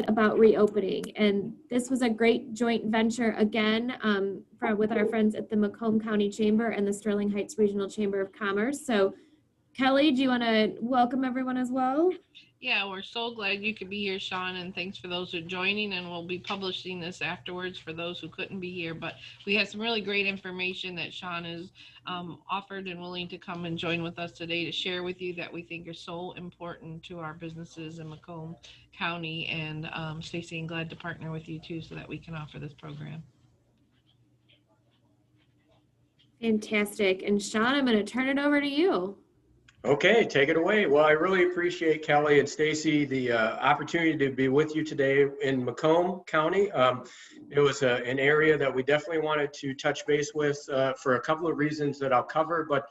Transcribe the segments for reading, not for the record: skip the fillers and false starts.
about reopening. And this was a great joint venture again with our friends at the Macomb County Chamber and the Sterling Heights Regional Chamber of Commerce. So Kelly, do you want to welcome everyone as well? Yeah, we're so glad you could be here, Sean, and thanks for those who are joining, and we'll be publishing this afterwards for those who couldn't be here. But we have some really great information that Sean has offered and willing to come and join with us today to share with you that we think are so important to our businesses in Macomb County. And Stacy, I'm glad to partner with you too so that we can offer this program. Fantastic. And Sean, I'm going to turn it over to you. Okay, take it away. Well, I really appreciate Kelly and Stacy the opportunity to be with you today in Macomb County. It was an area that we definitely wanted to touch base with for a couple of reasons that I'll cover, but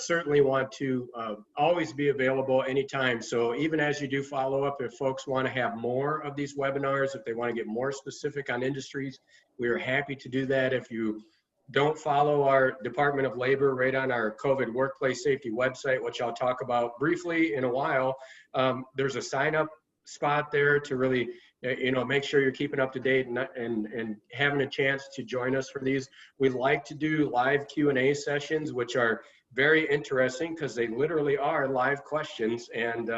certainly want to always be available anytime. So even as you do follow up, if folks want to have more of these webinars, if they want to get more specific on industries, we are happy to do that. If you don't follow our Department of Labor right on our COVID workplace safety website, which I'll talk about briefly in a while, there's a sign up spot there to really, make sure you're keeping up to date and having a chance to join us for these. We like to do live Q&A sessions, which are very interesting because they literally are live questions. And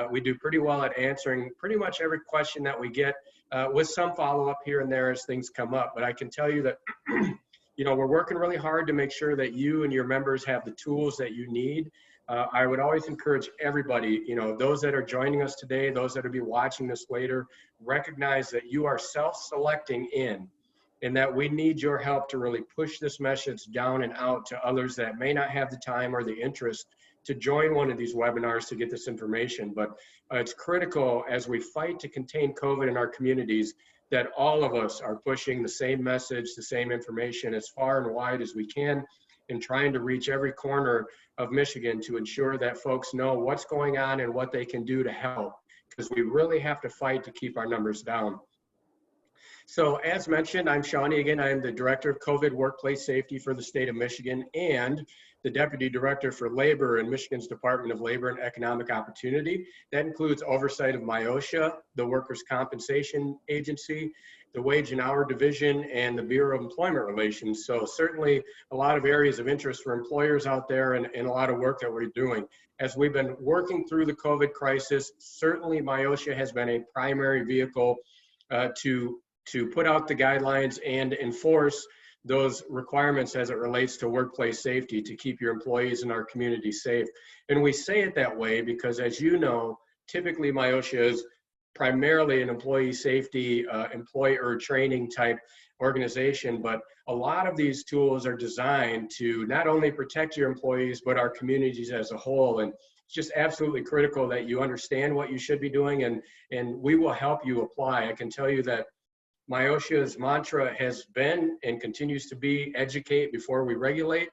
we do pretty well at answering pretty much every question that we get with some follow-up here and there as things come up. But I can tell you that we're working really hard to make sure that you and your members have the tools that you need. I would always encourage everybody, those that are joining us today, those that will be watching this later, recognize that you are self-selecting in, and that we need your help to really push this message down and out to others that may not have the time or the interest to join one of these webinars to get this information. But it's critical as we fight to contain COVID in our communities that all of us are pushing the same message, the same information as far and wide as we can, and trying to reach every corner of Michigan to ensure that folks know what's going on and what they can do to help, because we really have to fight to keep our numbers down. So as mentioned, I'm Sean Egan. I'm the Director of COVID Workplace Safety for the state of Michigan and the Deputy Director for Labor in Michigan's Department of Labor and Economic Opportunity. That includes oversight of MIOSHA, the Workers' Compensation Agency, the Wage and Hour Division, and the Bureau of Employment Relations. So certainly a lot of areas of interest for employers out there and a lot of work that we're doing. As we've been working through the COVID crisis, certainly MIOSHA has been a primary vehicle to put out the guidelines and enforce those requirements as it relates to workplace safety to keep your employees and our community safe. And we say it that way because, as you know, typically MIOSHA is primarily an employee safety, employer training type organization, but a lot of these tools are designed to not only protect your employees, but our communities as a whole. And it's just absolutely critical that you understand what you should be doing, and we will help you apply. I can tell you that MIOSHA's mantra has been and continues to be educate before we regulate.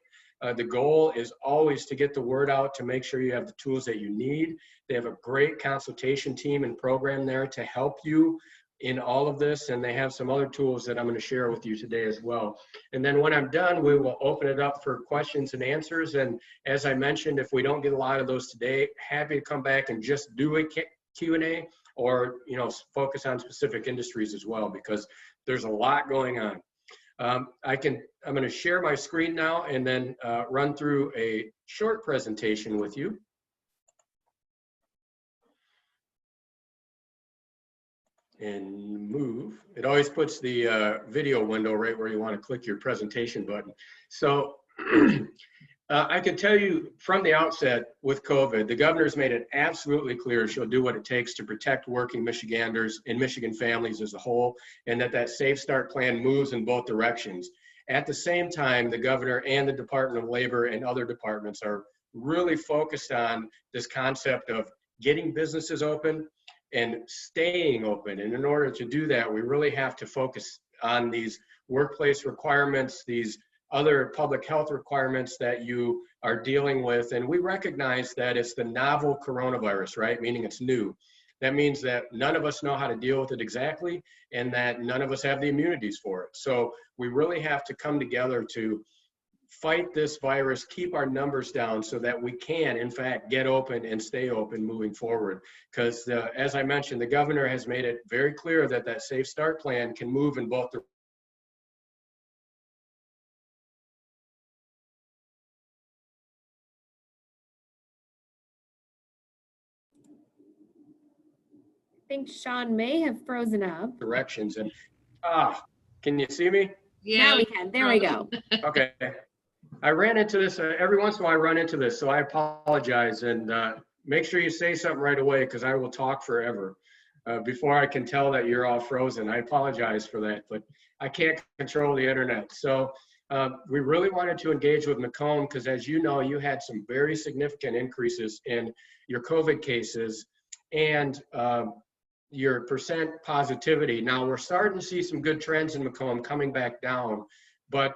The goal is always to get the word out to make sure you have the tools that you need. They have a great consultation team and program there to help you in all of this, and they have some other tools that I'm going to share with you today as well. And then when I'm done, we will open it up for questions and answers. And as I mentioned, if we don't get a lot of those today, happy to come back and just do a Q&A, or focus on specific industries as well, because there's a lot going on. I'm going to share my screen now and then run through a short presentation with you. And move. It always puts the video window right where you want to click your presentation button. So I can tell you from the outset with COVID, the governor's made it absolutely clear she'll do what it takes to protect working Michiganders and Michigan families as a whole, and that Safe Start plan moves in both directions. At the same time, the governor and the Department of Labor and other departments are really focused on this concept of getting businesses open and staying open. And in order to do that, we really have to focus on these workplace requirements, these other public health requirements that you are dealing with. And we recognize that it's the novel coronavirus, right? Meaning it's new. That means that none of us know how to deal with it exactly, and that none of us have the immunities for it. So we really have to come together to fight this virus, keep our numbers down so that we can, in fact, get open and stay open moving forward. Because as I mentioned, the governor has made it very clear that that Safe Start plan can move in both the I think Sean may have frozen up. directions. And can you see me? Now we can. There we go. Okay. I ran into this every once in a while. I run into this, so I apologize. And make sure you say something right away, because I will talk forever before I can tell that you're all frozen. I apologize for that, but I can't control the internet. So we really wanted to engage with Macomb because, as you know, you had some very significant increases in your COVID cases and your percent positivity. Now we're starting to see some good trends in Macomb coming back down, but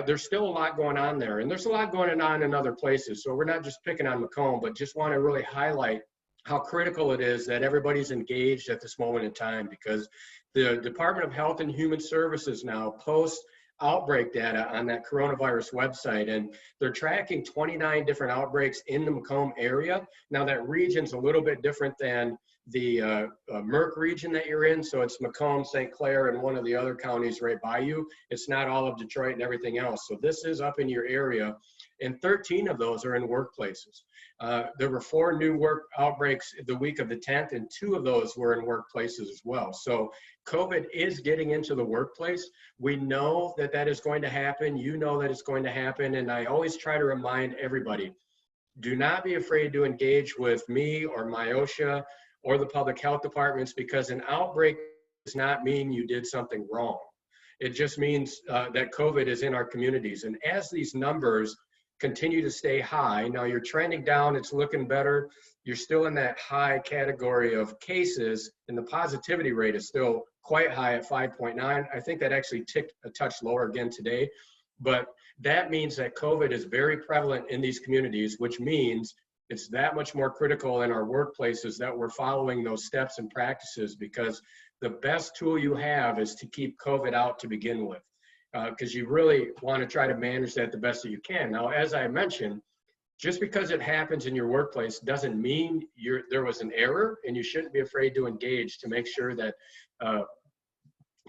there's still a lot going on there, and there's a lot going on in other places. So we're not just picking on Macomb, but just want to really highlight how critical it is that everybody's engaged at this moment in time, because the Department of Health and Human Services now posts outbreak data on that coronavirus website, and they're tracking 29 different outbreaks in the Macomb area. Now that region's a little bit different than the Merck region that you're in. So it's Macomb, St. Clair, and one of the other counties right by you. It's not all of Detroit and everything else. So this is up in your area, and 13 of those are in workplaces. There were 4 new work outbreaks the week of the 10th, and 2 of those were in workplaces as well. So COVID is getting into the workplace. We know that that is going to happen. You know that it's going to happen. And I always try to remind everybody, do not be afraid to engage with me or MIOSHA or the public health departments, because an outbreak does not mean you did something wrong. It just means that COVID is in our communities. And as these numbers continue to stay high, now you're trending down, it's looking better, you're still in that high category of cases, and the positivity rate is still quite high at 5.9. I think that actually ticked a touch lower again today, but that means that COVID is very prevalent in these communities, which means it's that much more critical in our workplaces that we're following those steps and practices, because the best tool you have is to keep COVID out to begin with, because you really want to try to manage that the best that you can. Now, as I mentioned, just because it happens in your workplace doesn't mean there was an error, and you shouldn't be afraid to engage to make sure that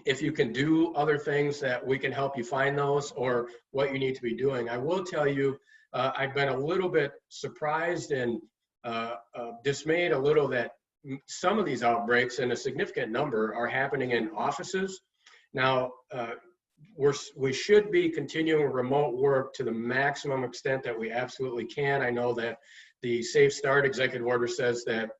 if you can do other things, that we can help you find those or what you need to be doing. I will tell you, I've been a little bit surprised and dismayed a little that some of these outbreaks, and a significant number, are happening in offices. Now, we should be continuing remote work to the maximum extent that we absolutely can. I know that the Safe Start executive order says that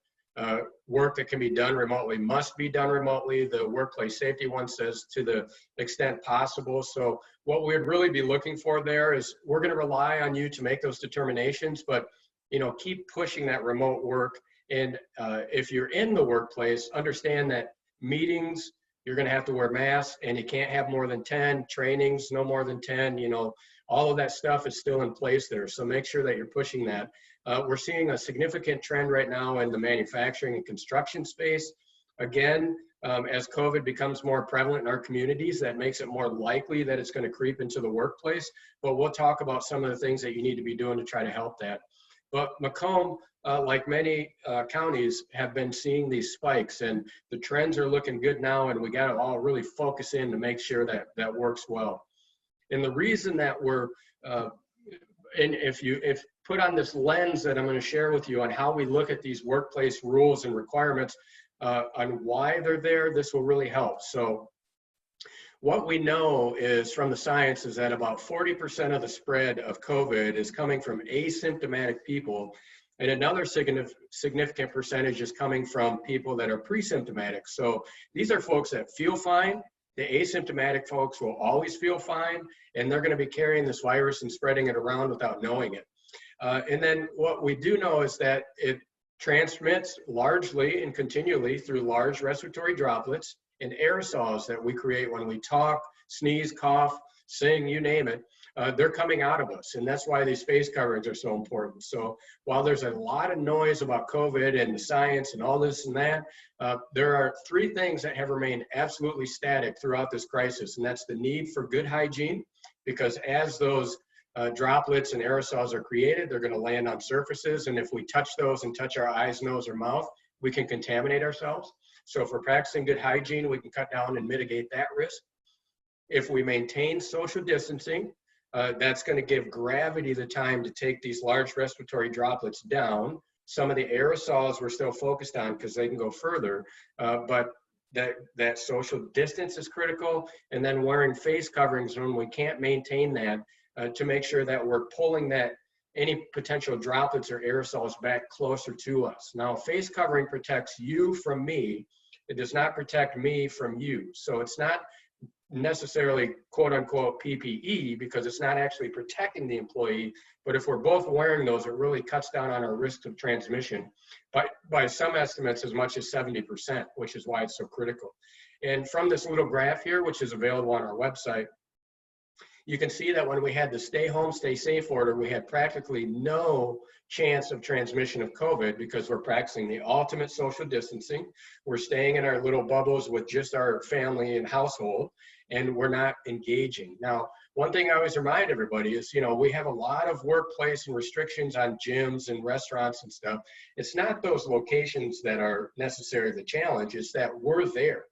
work that can be done remotely must be done remotely. The workplace safety one says to the extent possible. So what we'd really be looking for there is, we're going to rely on you to make those determinations, but keep pushing that remote work. And if you're in the workplace, understand that meetings, you're going to have to wear masks, and you can't have more than 10 trainings, no more than 10, all of that stuff is still in place there. So make sure that you're pushing that. We're seeing a significant trend right now in the manufacturing and construction space. Again, as COVID becomes more prevalent in our communities, that makes it more likely that it's going to creep into the workplace. But we'll talk about some of the things that you need to be doing to try to help that. But Macomb, like many counties, have been seeing these spikes, and the trends are looking good now, and we got to all really focus in to make sure that that works well. And the reason that we're, and if put on this lens that I'm going to share with you on how we look at these workplace rules and requirements on why they're there, this will really help. So what we know is from the science is that about 40% of the spread of COVID is coming from asymptomatic people, and another significant percentage is coming from people that are pre-symptomatic. So these are folks that feel fine. The asymptomatic folks will always feel fine, and they're going to be carrying this virus and spreading it around without knowing it. And then what we do know is that it transmits largely and continually through large respiratory droplets and aerosols that we create when we talk, sneeze, cough, sing, you name it. They're coming out of us, and that's why these face coverings are so important. So while there's a lot of noise about COVID and the science and all this and that, there are 3 things that have remained absolutely static throughout this crisis, and that's the need for good hygiene, because as those droplets and aerosols are created, they're going to land on surfaces. And if we touch those and touch our eyes, nose, or mouth, we can contaminate ourselves. So if we're practicing good hygiene, we can cut down and mitigate that risk. If we maintain social distancing, that's going to give gravity the time to take these large respiratory droplets down. Some of the aerosols we're still focused on because they can go further, but that social distance is critical. And then wearing face coverings when we can't maintain that, to make sure that we're pulling any potential droplets or aerosols back closer to us. Now, face covering protects you from me. It does not protect me from you. So it's not necessarily quote unquote PPE because it's not actually protecting the employee. But if we're both wearing those, it really cuts down on our risk of transmission by some estimates as much as 70%, which is why it's so critical. And from this little graph here, which is available on our website, you can see that when we had the stay home, stay safe order, we had practically no chance of transmission of COVID because we're practicing the ultimate social distancing. We're staying in our little bubbles with just our family and household, and we're not engaging. Now, one thing I always remind everybody is, we have a lot of workplace and restrictions on gyms and restaurants and stuff. It's not those locations that are necessarily the challenge, it's that we're there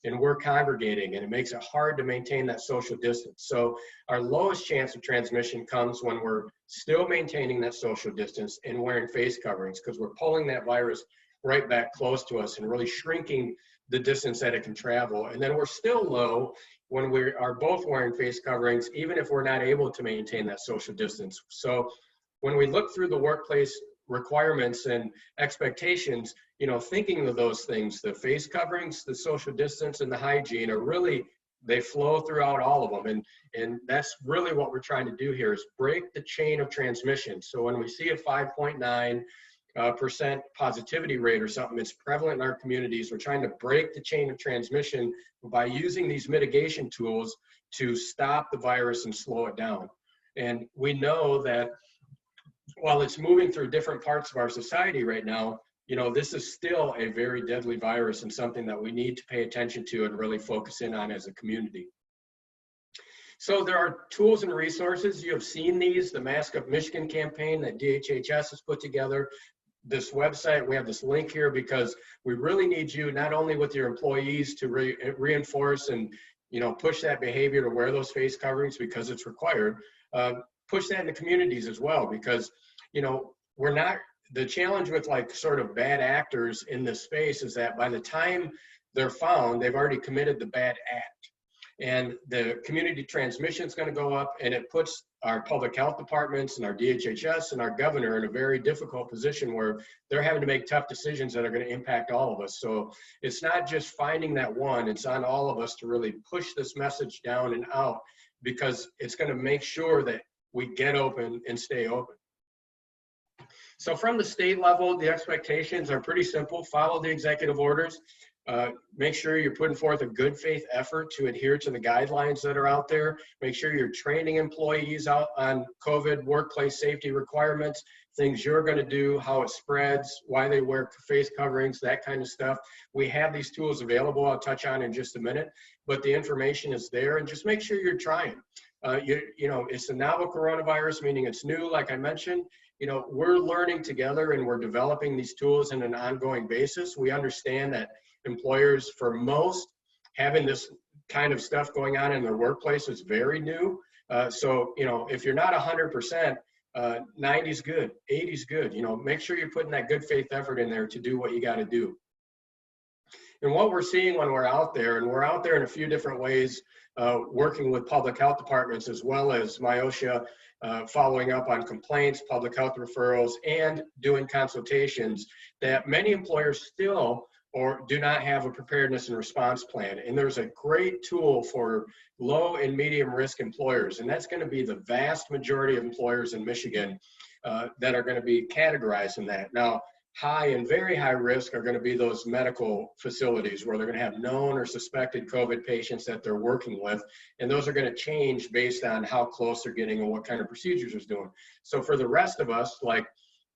and we're congregating, and it makes it hard to maintain that social distance. So our lowest chance of transmission comes when we're still maintaining that social distance and wearing face coverings, because we're pulling that virus right back close to us and really shrinking the distance that it can travel. And then we're still low when we are both wearing face coverings, even if we're not able to maintain that social distance. So when we look through the workplace requirements and expectations, thinking of those things, the face coverings, the social distance, and the hygiene are really, they flow throughout all of them. And that's really what we're trying to do here is break the chain of transmission. So when we see a 5.9% positivity rate or something that's prevalent in our communities, we're trying to break the chain of transmission by using these mitigation tools to stop the virus and slow it down. And we know that while it's moving through different parts of our society right now, this is still a very deadly virus and something that we need to pay attention to and really focus in on as a community. So there are tools and resources. You have seen these, the Mask Up Michigan campaign that DHHS has put together. This website, we have this link here because we really need you, not only with your employees to reinforce and push that behavior to wear those face coverings because it's required, push that in the communities as well, because we're not, the challenge with sort of bad actors in this space is that by the time they're found, they've already committed the bad act. And the community transmission is going to go up, and it puts our public health departments and our DHHS and our governor in a very difficult position where they're having to make tough decisions that are going to impact all of us. So it's not just finding that one, it's on all of us to really push this message down and out, because it's going to make sure that we get open and stay open. So from the state level, the expectations are pretty simple. Follow the executive orders. Make sure you're putting forth a good faith effort to adhere to the guidelines that are out there. Make sure you're training employees out on COVID workplace safety requirements, things you're going to do, how it spreads, why they wear face coverings, that kind of stuff. We have these tools available I'll touch on in just a minute, but the information is there, and just make sure you're trying. It's a novel coronavirus, meaning it's new, like I mentioned. We're learning together and we're developing these tools on an ongoing basis. We understand that employers, for most, having this kind of stuff going on in their workplace is very new. So, if you're not 100%, 90 is good, 80 is good. Make sure you're putting that good faith effort in there to do what you got to do. And what we're seeing when we're out there, and we're out there in a few different ways, working with public health departments as well as MIOSHA, following up on complaints, public health referrals, and doing consultations, that many employers still do not have a preparedness and response plan. And there's a great tool for low and medium risk employers, and that's going to be the vast majority of employers in Michigan that are going to be categorized in that. Now, high and very high risk are going to be those medical facilities where they're going to have known or suspected COVID patients that they're working with. And those are going to change based on how close they're getting and what kind of procedures they're doing. So for the rest of us, like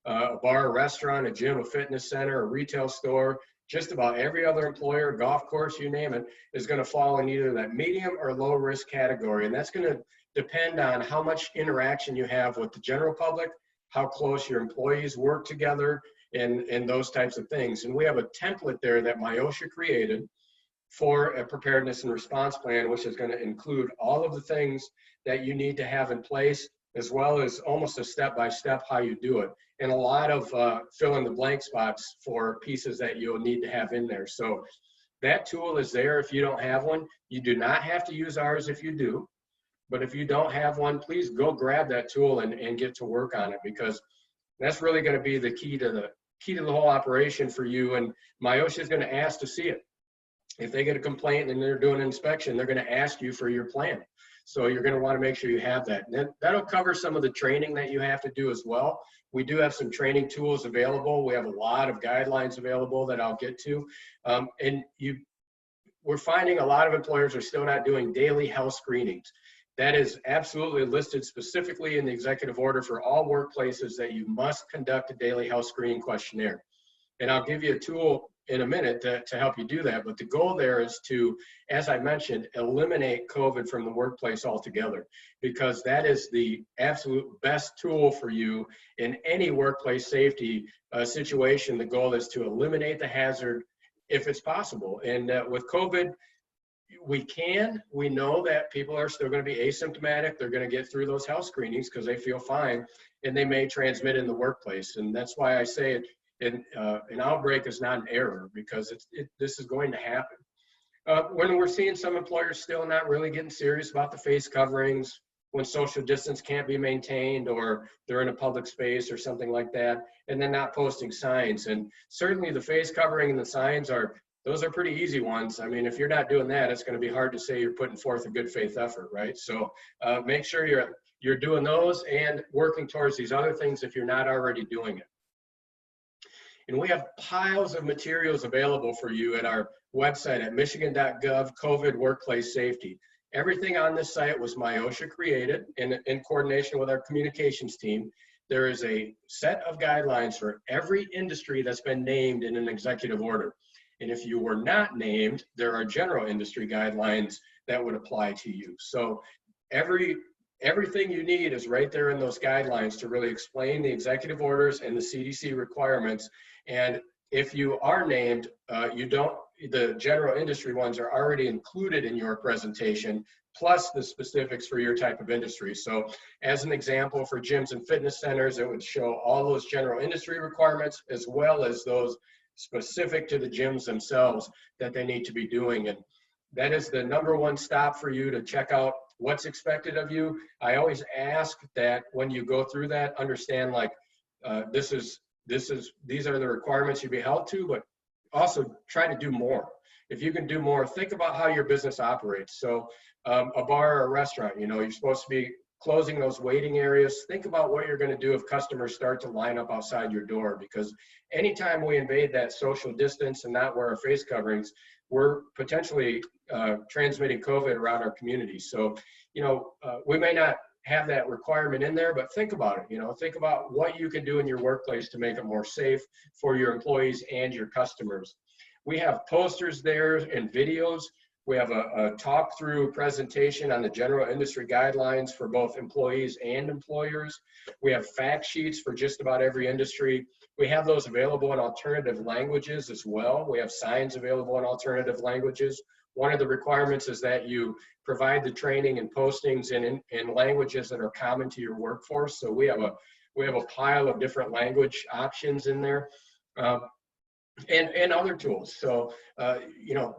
a bar, a restaurant, a gym, a fitness center, a retail store, just about every other employer, golf course, you name it, is going to fall in either that medium or low risk category. And that's going to depend on how much interaction you have with the general public, how close your employees work together, and those types of things. And we have a template there that MyOSHA created for a preparedness and response plan, which is going to include all of the things that you need to have in place, as well as almost a step-by-step how you do it, and a lot of fill in the blank spots for pieces that you'll need to have in there. So that tool is there if you don't have one. You do not have to use ours if you do, but if you don't have one, please go grab that tool and get to work on it, because that's really going to be the key to the whole operation for you. And MyOSHA is going to ask to see it. If they get a complaint and they're doing an inspection, they're going to ask you for your plan. So you're going to want to make sure you have that. And that'll cover some of the training that you have to do as well. We do have some training tools available. We have a lot of guidelines available that I'll get to. We're finding a lot of employers are still not doing daily health screenings. That is absolutely listed specifically in the executive order for all workplaces, that you must conduct a daily health screening questionnaire. And I'll give you a tool in a minute to help you do that. But the goal there is to, as I mentioned, eliminate COVID from the workplace altogether, because that is the absolute best tool for you in any workplace safety situation. The goal is to eliminate the hazard if it's possible. And with COVID, we know that people are still going to be asymptomatic. They're going to get through those health screenings because they feel fine, and they may transmit in the workplace. And that's why I say it. An outbreak is not an error, because this is going to happen. When we're seeing some employers still not really getting serious about the face coverings, when social distance can't be maintained, or they're in a public space or something like that, and then not posting signs. And certainly the face covering and the signs those are pretty easy ones. I mean, if you're not doing that, it's going to be hard to say you're putting forth a good faith effort, right? So make sure you're doing those and working towards these other things if you're not already doing it. And we have piles of materials available for you at our website at michigan.gov COVID workplace safety. Everything on this site was MyOSHA created in coordination with our communications team. There is a set of guidelines for every industry that's been named in an executive order. And if you were not named, there are general industry guidelines that would apply to you. So everything you need is right there in those guidelines to really explain the executive orders and the CDC requirements. And if you are named, the general industry ones are already included in your presentation, plus the specifics for your type of industry. So as an example, for gyms and fitness centers, it would show all those general industry requirements, as well as those specific to the gyms themselves that they need to be doing. And that is the number one stop for you to check out what's expected of you. I always ask that when you go through that, understand like these are the requirements you'll be held to, but also try to do more. If you can do more, think about how your business operates. So a bar or a restaurant, you're supposed to be closing those waiting areas. Think about what you're going to do if customers start to line up outside your door, because anytime we invade that social distance and not wear our face coverings, we're potentially transmitting COVID around our community. So, we may not have that requirement in there, but think about it. Think about what you can do in your workplace to make it more safe for your employees and your customers. We have posters there and videos. We have a talk-through presentation on the general industry guidelines for both employees and employers. We have fact sheets for just about every industry. We have those available in alternative languages as well. We have signs available in alternative languages. One of the requirements is that you provide the training and postings in languages that are common to your workforce. So we have a pile of different language options in there. And other tools. So,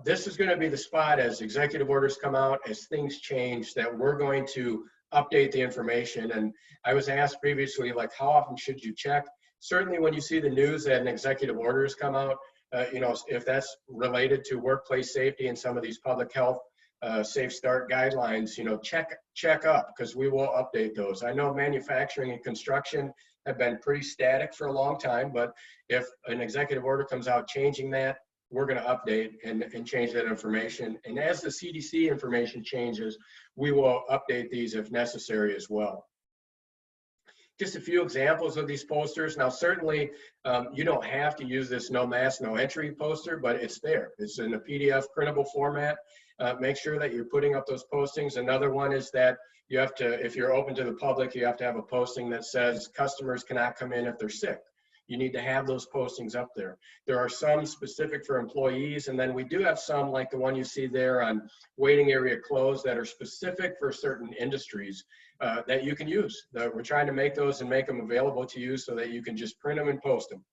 this is going to be the spot as executive orders come out, as things change, that we're going to update the information. And I was asked previously, like, how often should you check? Certainly when you see the news that an executive order has come out, if that's related to workplace safety and some of these public health safe start guidelines, check up, because we will update those. I know manufacturing and construction have been pretty static for a long time, but if an executive order comes out changing that, we're going to update and change that information. And as the CDC information changes, we will update these if necessary as well. just a few examples of these posters. Now, certainly, you don't have to use this no mask, no entry poster, but it's there. It's in a PDF printable format. Make sure that you're putting up those postings. Another one is that you have to, if you're open to the public, you have to have a posting that says customers cannot come in if they're sick. You need to have those postings up there. There are some specific for employees, and then we do have some like the one you see there on waiting area closed that are specific for certain industries that you can use. We're trying to make those and make them available to you so that you can just print them and post them.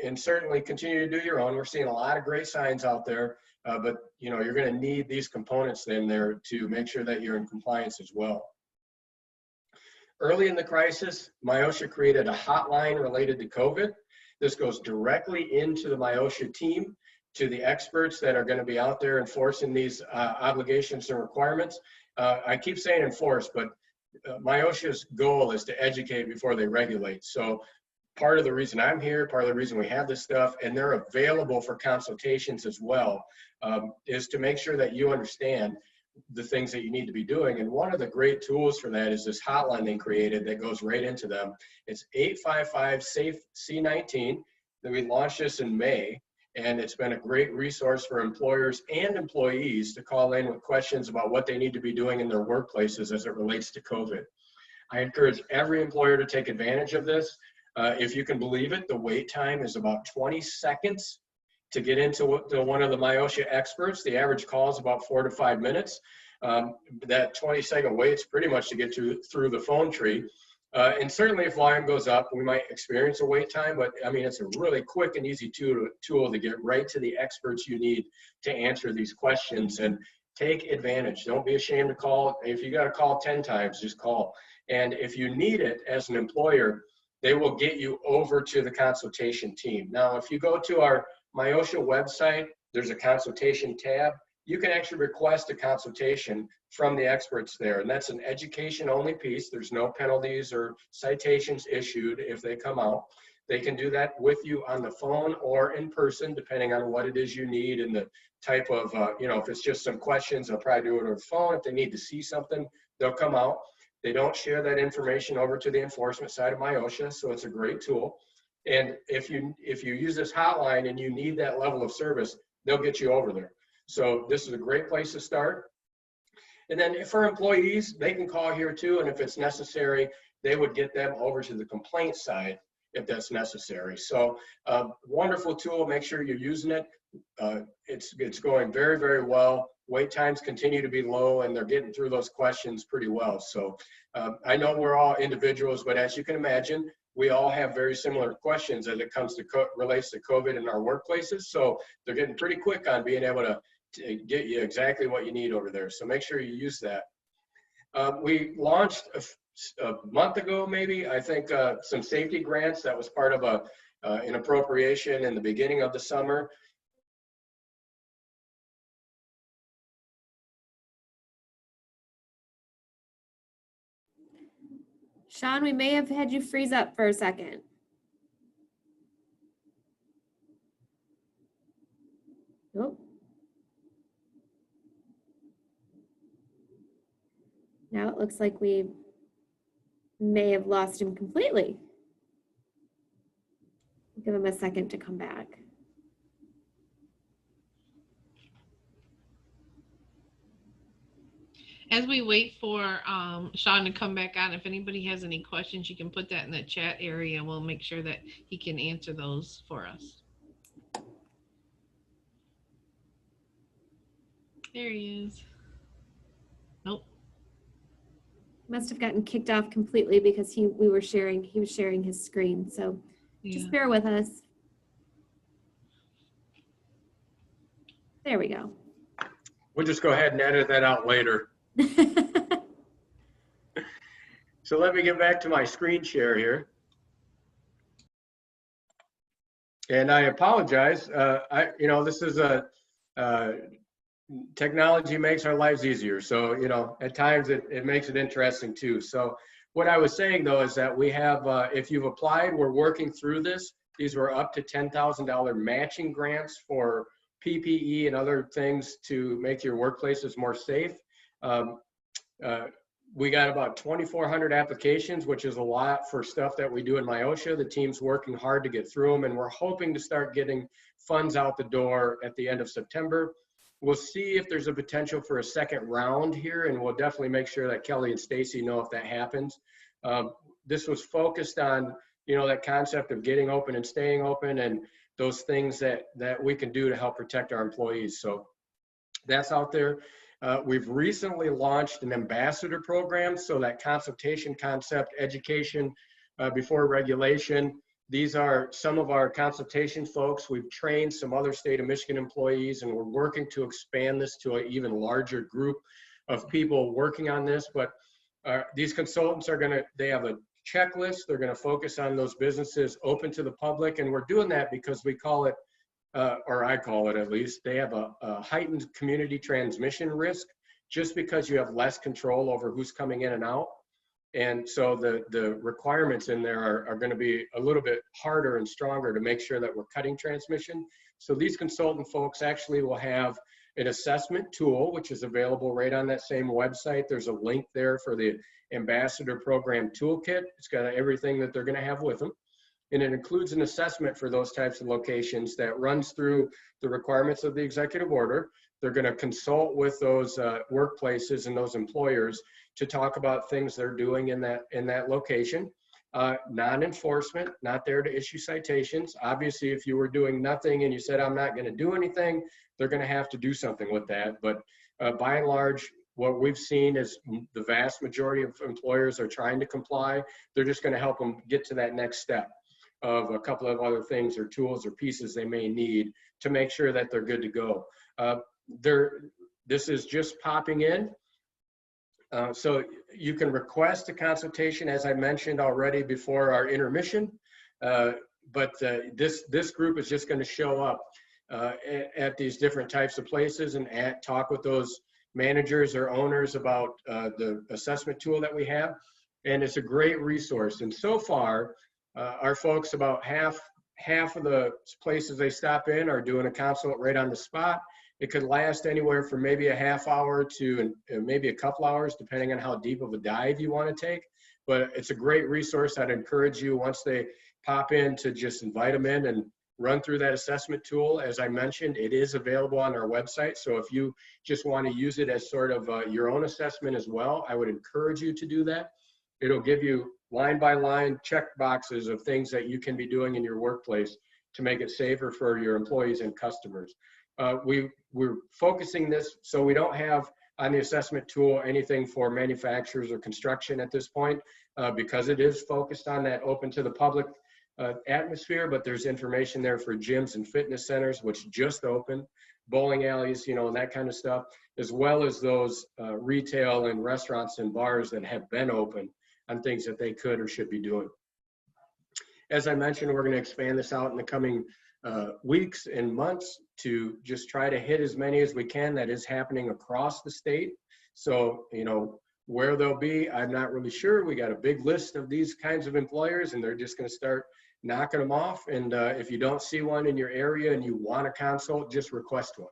And certainly continue to do your own. We're seeing a lot of great signs out there, but you know, you're going to need these components in there to make sure that you're in compliance as well. Early in the crisis, MIOSHA created a hotline related to COVID. This goes directly into the MIOSHA team, to the experts that are going to be out there enforcing these obligations and requirements. I keep saying enforce, but MIOSHA's goal is to educate before they regulate. So part of the reason I'm here, part of the reason we have this stuff, and they're available for consultations as well, is to make sure that you understand the things that you need to be doing. And one of the great tools for that is this hotline they created that goes right into them. It's 855-SAFE-C19. Then we launched this in May, and it's been a great resource for employers and employees to call in with questions about what they need to be doing in their workplaces as it relates to COVID. I encourage every employer to take advantage of this. If you can believe it, the wait time is about 20 seconds to get into one of the MIOSHA experts. The average call is about 4 to 5 minutes. That 20-second wait's pretty much to get through the phone tree. And certainly if volume goes up, we might experience a wait time, but I mean, it's a really quick and easy tool to get right to the experts you need to answer these questions, and take advantage. Don't be ashamed to call. If you got to call 10 times, just call. And if you need it as an employer, they will get you over to the consultation team. Now, if you go to our MIOSHA website, there's a consultation tab. You can actually request a consultation from the experts there, and that's an education only piece. There's no penalties or citations issued if they come out. They can do that with you on the phone or in person, depending on what it is you need and the type of, you know, if it's just some questions, they'll probably do it over the phone. If they need to see something, they'll come out. They don't share that information over to the enforcement side of MIOSHA, so it's a great tool. And if you use this hotline and you need that level of service, they'll get you over there. So this is a great place to start. And then for employees, they can call here too, and if it's necessary, they would get them over to the complaint side if that's necessary. So wonderful tool. Make sure you're using it. It's going very, very well. Wait times continue to be low, and they're getting through those questions pretty well. So I know we're all individuals, but as you can imagine, we all have very similar questions as it comes to relates to COVID in our workplaces. So they're getting pretty quick on being able to get you exactly what you need over there. So make sure you use that. We launched a month ago, maybe, I think, some safety grants. That was part of an appropriation in the beginning of the summer. Sean, we may have had you freeze up for a second. Nope. Now it looks like we may have lost him completely. Give him a second to come back. As we wait for Sean to come back on, if anybody has any questions, you can put that in the chat area and we'll make sure that he can answer those for us. There he is. Nope. Must have gotten kicked off completely because he was sharing his screen. So just bear with us. There we go. We'll just go ahead and edit that out later. So let me get back to my screen share here. And I apologize. This is technology makes our lives easier. So, at times it makes it interesting too. So what I was saying though, is that we have, if you've applied, we're working through this. These were up to $10,000 matching grants for PPE and other things to make your workplaces more safe. We got about 2,400 applications, which is a lot for stuff that we do in Myosha. The team's working hard to get through them, and we're hoping to start getting funds out the door at the end of September. We'll see if there's a potential for a second round here, and we'll definitely make sure that Kelly and Stacy know if that happens. This was focused on, you know, that concept of getting open and staying open and those things that we can do to help protect our employees. So that's out there. We've recently launched an ambassador program, so that consultation concept, education before regulation. These are some of our consultation folks. We've trained some other state of Michigan employees, and we're working to expand this to an even larger group of people working on this. But these consultants are they have a checklist. They're gonna focus on those businesses open to the public, and we're doing that because we call it, or I call it at least, they have a heightened community transmission risk just because you have less control over who's coming in and out. And so the requirements in there are going to be a little bit harder and stronger to make sure that we're cutting transmission. So these consultant folks actually will have an assessment tool, which is available right on that same website. There's a link there for the Ambassador Program Toolkit. It's got everything that they're going to have with them. And it includes an assessment for those types of locations that runs through the requirements of the executive order. They're going to consult with those workplaces and those employers to talk about things they're doing in that location. Non-enforcement, not there to issue citations. Obviously, if you were doing nothing and you said, I'm not going to do anything, they're going to have to do something with that. But by and large, what we've seen is the vast majority of employers are trying to comply. They're just going to help them get to that next step of a couple of other things or tools or pieces they may need to make sure that they're good to go. This is just popping in. So you can request a consultation, as I mentioned already before our intermission, but this group is just going to show up at these different types of places and talk with those managers or owners about the assessment tool that we have. And it's a great resource. And so far, our folks, about half of the places they stop in are doing a consult right on the spot. It could last anywhere from maybe a half hour to maybe a couple hours, depending on how deep of a dive you want to take. But it's a great resource. I'd encourage you, once they pop in, to just invite them in and run through that assessment tool. As I mentioned, it is available on our website. So if you just want to use it as sort of your own assessment as well, I would encourage you to do that. It'll give you line by line check boxes of things that you can be doing in your workplace to make it safer for your employees and customers. We're focusing this, so we don't have on the assessment tool anything for manufacturers or construction at this point, because it is focused on that open to the public atmosphere, but there's information there for gyms and fitness centers, which just opened, bowling alleys, you know, and that kind of stuff, as well as those retail and restaurants and bars that have been open on things that they could or should be doing. As I mentioned, we're going to expand this out in the coming weeks and months to just try to hit as many as we can that is happening across the state. So, you know, where they'll be, I'm not really sure. We got a big list of these kinds of employers, and they're just going to start knocking them off. And if you don't see one in your area and you want a consult, just request one.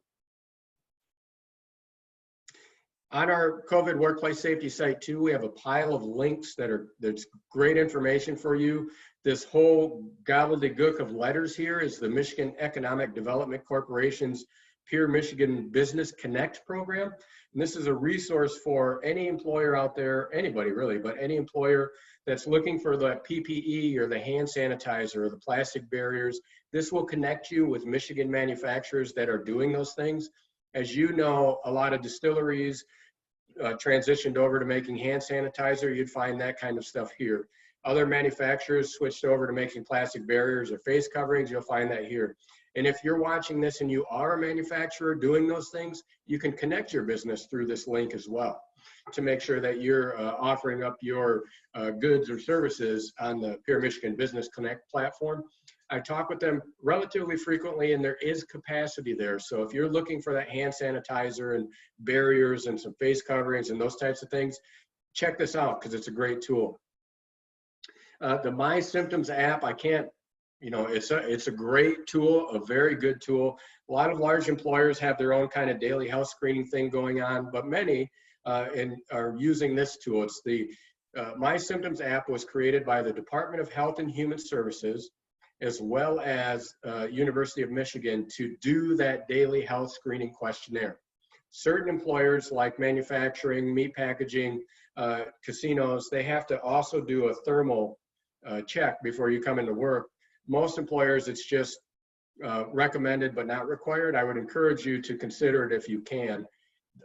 On our COVID workplace safety site too, we have a pile of links that's great information for you. This whole gobbledygook of letters here is the Michigan Economic Development Corporation's Peer Michigan Business Connect program. And this is a resource for any employer out there, anybody really, but any employer that's looking for the PPE or the hand sanitizer or the plastic barriers. This will connect you with Michigan manufacturers that are doing those things. As you know, a lot of distilleries transitioned over to making hand sanitizer. You'd find that kind of stuff here. Other manufacturers switched over to making plastic barriers or face coverings. You'll find that here. And if you're watching this and you are a manufacturer doing those things, you can connect your business through this link as well to make sure that you're offering up your goods or services on the Peer Michigan Business Connect platform. I talk with them relatively frequently, and there is capacity there. So if you're looking for that hand sanitizer and barriers and some face coverings and those types of things, check this out because it's a great tool. The My Symptoms app, I can't, you know, it's a great tool, a very good tool. A lot of large employers have their own kind of daily health screening thing going on, but many and are using this tool. It's the My Symptoms app was created by the Department of Health and Human Services, as well as University of Michigan, to do that daily health screening questionnaire. Certain employers like manufacturing, meat packaging, casinos, they have to also do a thermal check before you come into work. Most employers, it's just recommended but not required. I would encourage you to consider it if you can.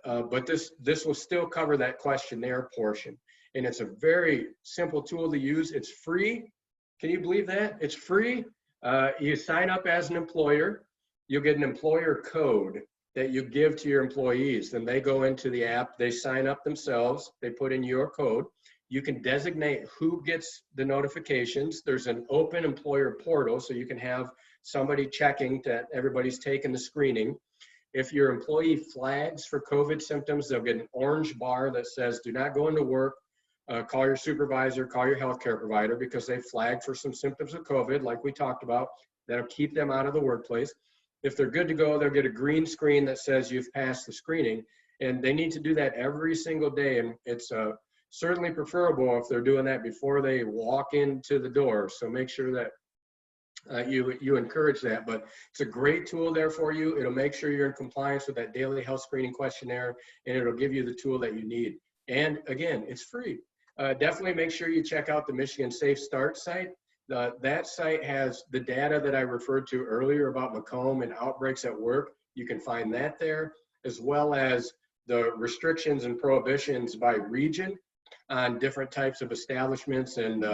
But this will still cover that questionnaire portion. And it's a very simple tool to use. It's free. Can you believe that? It's free. You sign up as an employer. You'll get an employer code that you give to your employees. Then they go into the app, they sign up themselves, they put in your code. You can designate who gets the notifications. There's an open employer portal, so you can have somebody checking that everybody's taken the screening. If your employee flags for COVID symptoms, they'll get an orange bar that says, do not go into work, call your supervisor, call your healthcare provider, because they flagged for some symptoms of COVID, like we talked about. That'll keep them out of the workplace. If they're good to go, they'll get a green screen that says you've passed the screening, and they need to do that every single day. And it's certainly preferable if they're doing that before they walk into the door. So make sure that you encourage that. But it's a great tool there for you. It'll make sure you're in compliance with that daily health screening questionnaire, and it'll give you the tool that you need. And again, it's free. Definitely make sure you check out the Michigan Safe Start site. That site has the data that I referred to earlier about Macomb and outbreaks at work. You can find that there, as well as the restrictions and prohibitions by region on different types of establishments and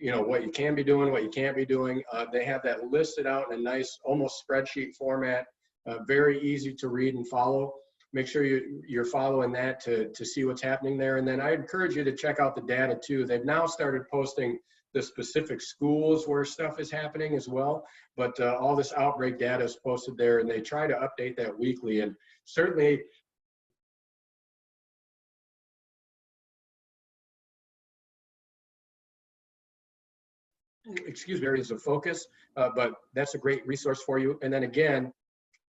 you know, what you can be doing, what you can't be doing. They have that listed out in a nice, almost spreadsheet format, very easy to read and follow. Make sure you're following that to see what's happening there. And then I encourage you to check out the data too. They've now started posting the specific schools where stuff is happening as well. But all this outbreak data is posted there, and they try to update that weekly. And certainly, excuse me, areas of focus, but that's a great resource for you. And then again,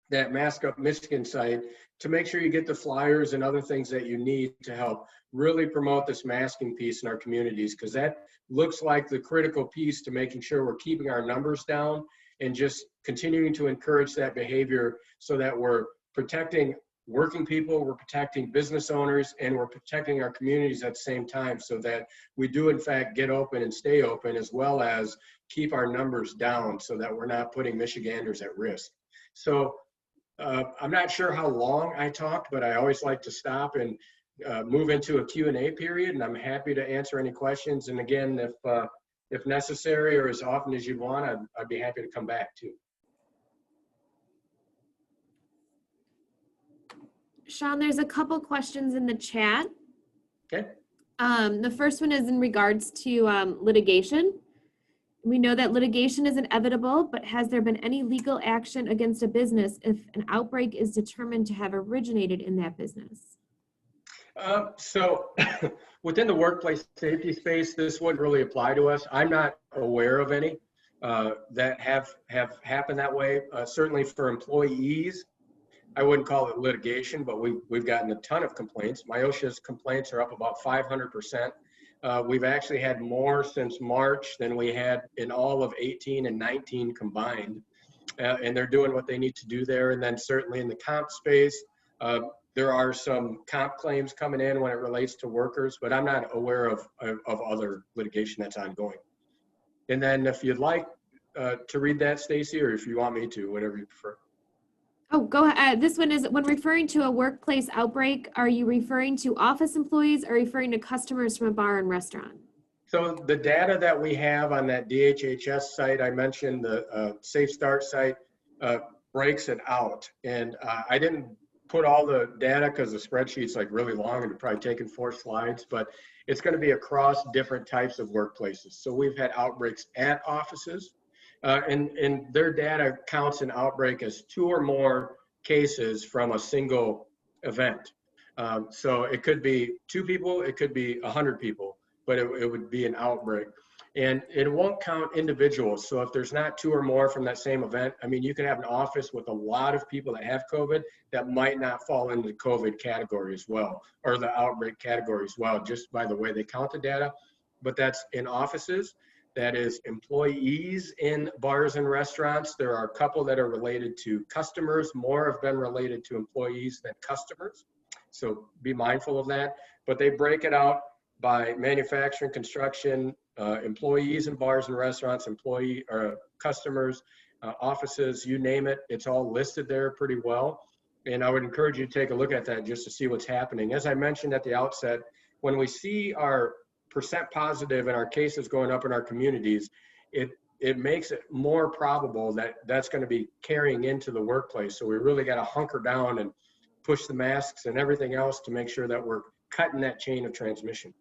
that Mask Up Michigan site, to make sure you get the flyers and other things that you need to help really promote this masking piece in our communities, because that looks like the critical piece to making sure we're keeping our numbers down and just continuing to encourage that behavior so that we're protecting working people, we're protecting business owners, and we're protecting our communities at the same time, so that we do in fact get open and stay open, as well as keep our numbers down so that we're not putting Michiganders at risk. So I'm not sure how long I talked, but I always like to stop and move into a Q&A period, and I'm happy to answer any questions. And again, if necessary, or as often as you want, I'd be happy to come back too. Sean, there's a couple questions in the chat. Okay. The first one is in regards to litigation. We know that litigation is inevitable, but has there been any legal action against a business if an outbreak is determined to have originated in that business? So within the workplace safety space, this wouldn't really apply to us. I'm not aware of any that have happened that way. Certainly for employees, I wouldn't call it litigation, but we've gotten a ton of complaints. MIOSHA's complaints are up about 500%. We've actually had more since March than we had in all of 18 and 19 combined. And they're doing what they need to do there. And then certainly in the comp space, there are some comp claims coming in when it relates to workers, but I'm not aware of other litigation that's ongoing. And then if you'd like to read that, Stacy, or if you want me to, whatever you prefer. Oh, go ahead. This one is, when referring to a workplace outbreak, are you referring to office employees or referring to customers from a bar and restaurant? So the data that we have on that DHHS site, I mentioned the Safe Start site, breaks it out. And I didn't put all the data because the spreadsheet's like really long and it's probably taken 4 slides, but it's going to be across different types of workplaces. So we've had outbreaks at offices. And their data counts an outbreak as 2 or more cases from a single event. So it could be 2 people, it could be 100 people, but it would be an outbreak. And it won't count individuals. So if there's not 2 or more from that same event, I mean, you can have an office with a lot of people that have COVID that might not fall into the COVID category as well, or the outbreak category as well, just by the way they count the data. But that's in offices. That is employees in bars and restaurants. There are a couple that are related to customers. More have been related to employees than customers. So be mindful of that. But they break it out by manufacturing, construction, employees in bars and restaurants, employee or customers, offices, you name it. It's all listed there pretty well. And I would encourage you to take a look at that just to see what's happening. As I mentioned at the outset, when we see our percent positive and our cases going up in our communities, it makes it more probable that that's going to be carrying into the workplace. So we really got to hunker down and push the masks and everything else to make sure that we're cutting that chain of transmission.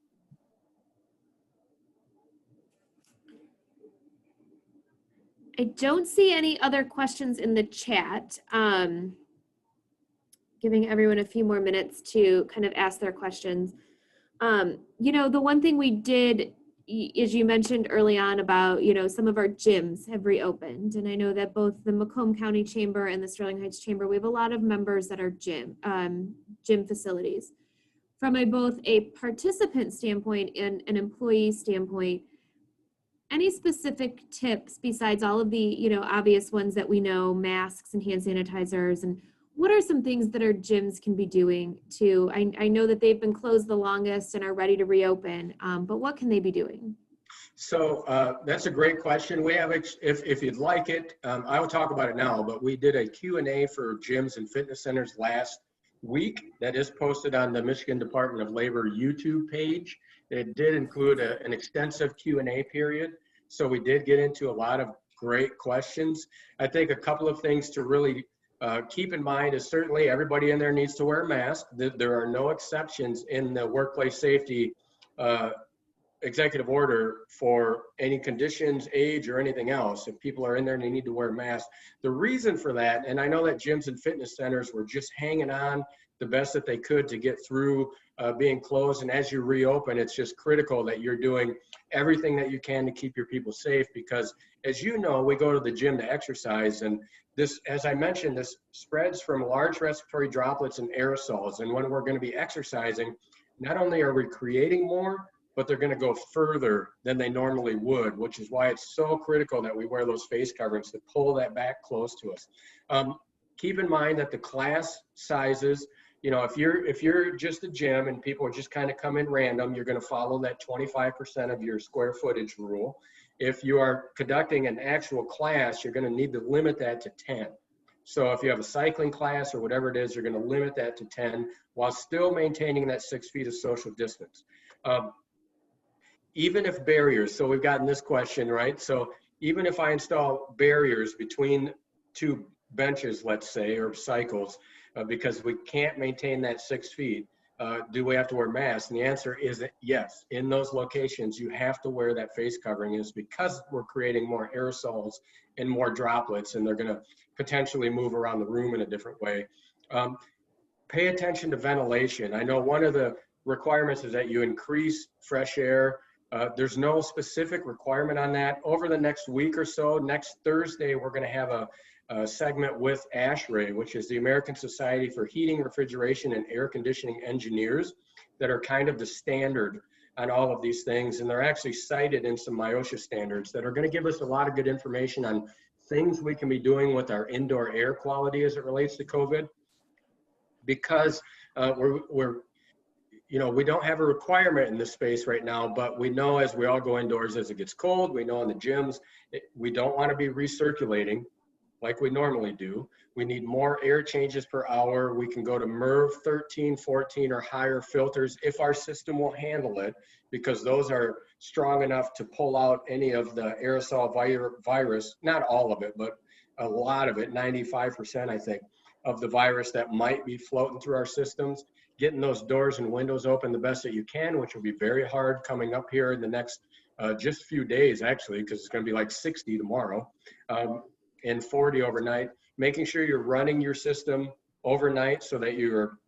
I don't see any other questions in the chat. Giving everyone a few more minutes to kind of ask their questions. You know, the one thing we did, as you mentioned early on about, you know, some of our gyms have reopened. And I know that both the Macomb County Chamber and the Sterling Heights Chamber, we have a lot of members that are gym facilities. From both a participant standpoint and an employee standpoint, any specific tips besides all of the, you know, obvious ones that we know, masks and hand sanitizers, and what are some things that our gyms can be doing to, I know that they've been closed the longest and are ready to reopen, but what can they be doing? So that's a great question. We have, if you'd like it, I will talk about it now, but we did a Q&A for gyms and fitness centers last week that is posted on the Michigan Department of Labor YouTube page. It did include an extensive Q&A period. So we did get into a lot of great questions. I think a couple of things to really keep in mind is certainly everybody in there needs to wear a mask. There are no exceptions in the workplace safety executive order for any conditions, age, or anything else. If people are in there and they need to wear a mask. The reason for that, and I know that gyms and fitness centers were just hanging on the best that they could to get through being closed. And as you reopen, it's just critical that you're doing everything that you can to keep your people safe, because as you know, we go to the gym to exercise, and this, as I mentioned, this spreads from large respiratory droplets and aerosols. And when we're going to be exercising, not only are we creating more, but they're going to go further than they normally would, which is why it's so critical that we wear those face coverings to pull that back close to us. Keep in mind that the class sizes, you know, if you're just a gym and people are just kind of come in random, you're going to follow that 25% of your square footage rule. If you are conducting an actual class, you're going to need to limit that to 10. So if you have a cycling class or whatever it is, you're going to limit that to 10 while still maintaining that 6 feet of social distance. Even if barriers, so we've gotten this question, right? So even if I install barriers between 2 benches, let's say, or cycles, because we can't maintain that 6 feet, do we have to wear masks? And the answer is yes. In those locations, you have to wear that face covering. Is because we're creating more aerosols and more droplets, and they're going to potentially move around the room in a different way. Pay attention to ventilation. I know one of the requirements is that you increase fresh air. There's no specific requirement on that. Over the next week or so, next Thursday, we're going to have a segment with ASHRAE, which is the American Society for Heating, Refrigeration, and Air Conditioning Engineers, that are kind of the standard on all of these things. And they're actually cited in some MIOSHA standards that are going to give us a lot of good information on things we can be doing with our indoor air quality as it relates to COVID. Because you know, we don't have a requirement in this space right now, but we know as we all go indoors, as it gets cold, we know in the gyms, we don't want to be recirculating like we normally do. We need more air changes per hour. We can go to MERV 13, 14 or higher filters if our system will handle it, because those are strong enough to pull out any of the aerosol virus, not all of it, but a lot of it, 95%, I think, of the virus that might be floating through our systems. Getting those doors and windows open the best that you can, which will be very hard coming up here in the next just few days, actually, because it's going to be like 60 tomorrow and 40 overnight. Making sure you're running your system overnight so that you're,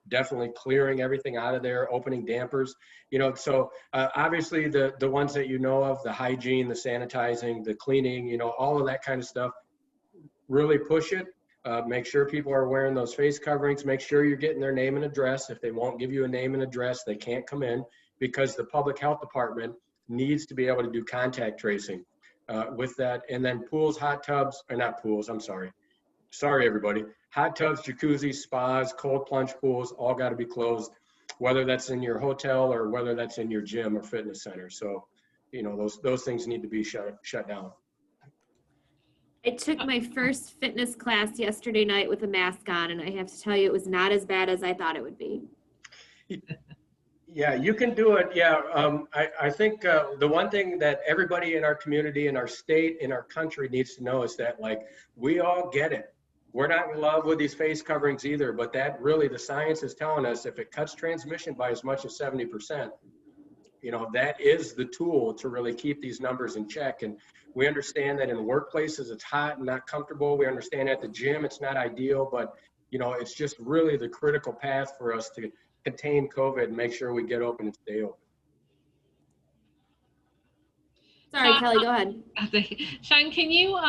definitely clearing everything out of there, opening dampers, so obviously the ones that of, the hygiene, the sanitizing, the cleaning, all of that kind of stuff, really push it. Make sure people are wearing those face coverings. Make sure you're getting their name and address. If they won't give you a name and address, they can't come in, because the public health department needs to be able to do contact tracing with that. And then pools, hot tubs, or not pools, I'm sorry. Sorry, everybody. Hot tubs, jacuzzis, spas, cold plunge pools, all got to be closed, whether that's in your hotel or whether that's in your gym or fitness center. So, those things need to be shut down. I took my first fitness class yesterday night with a mask on, and I have to tell you, it was not as bad as I thought it would be. Yeah, you can do it. Yeah, I think the one thing that everybody in our community, in our state, in our country needs to know is that, we all get it. We're not in love with these face coverings either, but that really, the science is telling us, if it cuts transmission by as much as 70%, that is the tool to really keep these numbers in check. And we understand that in workplaces, it's hot and not comfortable. We understand at the gym, it's not ideal, but it's just really the critical path for us to contain COVID and make sure we get open and stay open. Sorry, Kelly, go ahead. Sean, can you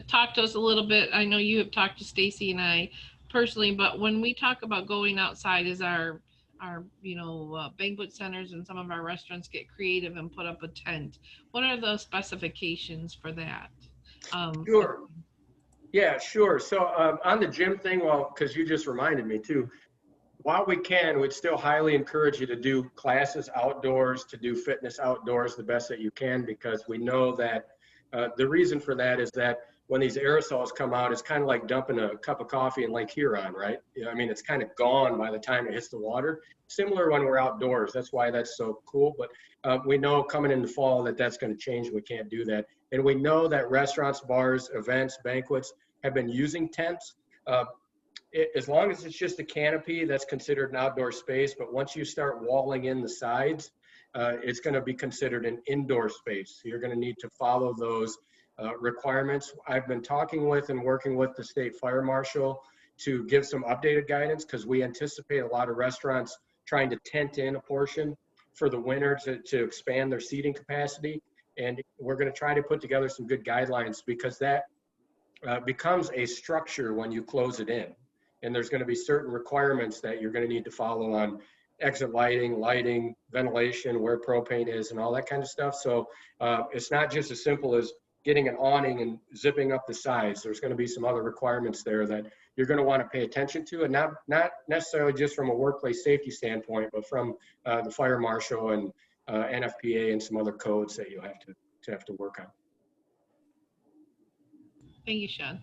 talk to us a little bit? I know you have talked to Stacy and I personally, but when we talk about going outside, as our banquet centers and some of our restaurants get creative and put up a tent, what are the specifications for that? Sure. Yeah, sure. So on the gym thing, because you just reminded me too, while we can, we'd still highly encourage you to do classes outdoors, to do fitness outdoors the best that you can, because we know that the reason for that is that when these aerosols come out, it's kind of like dumping a cup of coffee in Lake Huron, right? It's kind of gone by the time it hits the water. Similar when we're outdoors. That's why that's so cool. But we know coming into fall that that's going to change. We can't do that. And we know that restaurants, bars, events, banquets have been using tents. As long as it's just a canopy, that's considered an outdoor space. But once you start walling in the sides, it's going to be considered an indoor space. So you're going to need to follow those requirements. I've been talking with and working with the state fire marshal to give some updated guidance, because we anticipate a lot of restaurants trying to tent in a portion for the winter to expand their seating capacity. And we're going to try to put together some good guidelines, because that becomes a structure when you close it in. And there's going to be certain requirements that you're going to need to follow on exit lighting, ventilation, where propane is, and all that kind of stuff. So it's not just as simple as getting an awning and zipping up the sides. There's going to be some other requirements there that you're going to want to pay attention to, and not necessarily just from a workplace safety standpoint, but from the fire marshal and NFPA and some other codes that you have to work on. Thank you, Sean.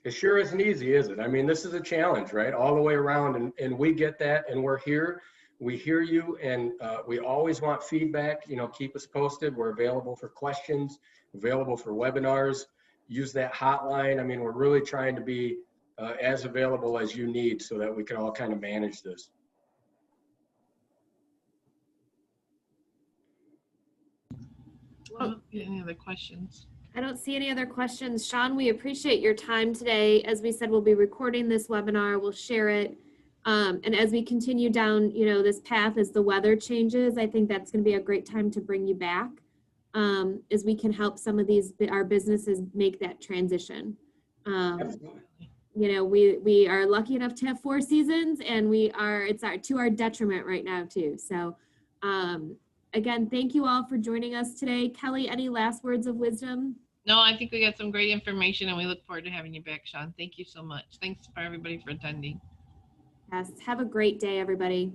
It sure isn't easy, is it? This is a challenge, right? All the way around, and we get that, and we're here. We hear you, and we always want feedback. Keep us posted. We're available for questions, available for webinars. Use that hotline. We're really trying to be as available as you need so that we can all kind of manage this. Any other questions? I don't see any other questions. Sean, we appreciate your time today. As we said, we'll be recording this webinar. We'll share it. And as we continue down, this path, as the weather changes, I think that's going to be a great time to bring you back, as we can help some of our businesses make that transition. We are lucky enough to have 4 seasons, and it's to our detriment right now too. So again, thank you all for joining us today. Kelly, any last words of wisdom? No, I think we got some great information, and we look forward to having you back, Sean. Thank you so much. Thanks for everybody for attending. Yes, have a great day, everybody.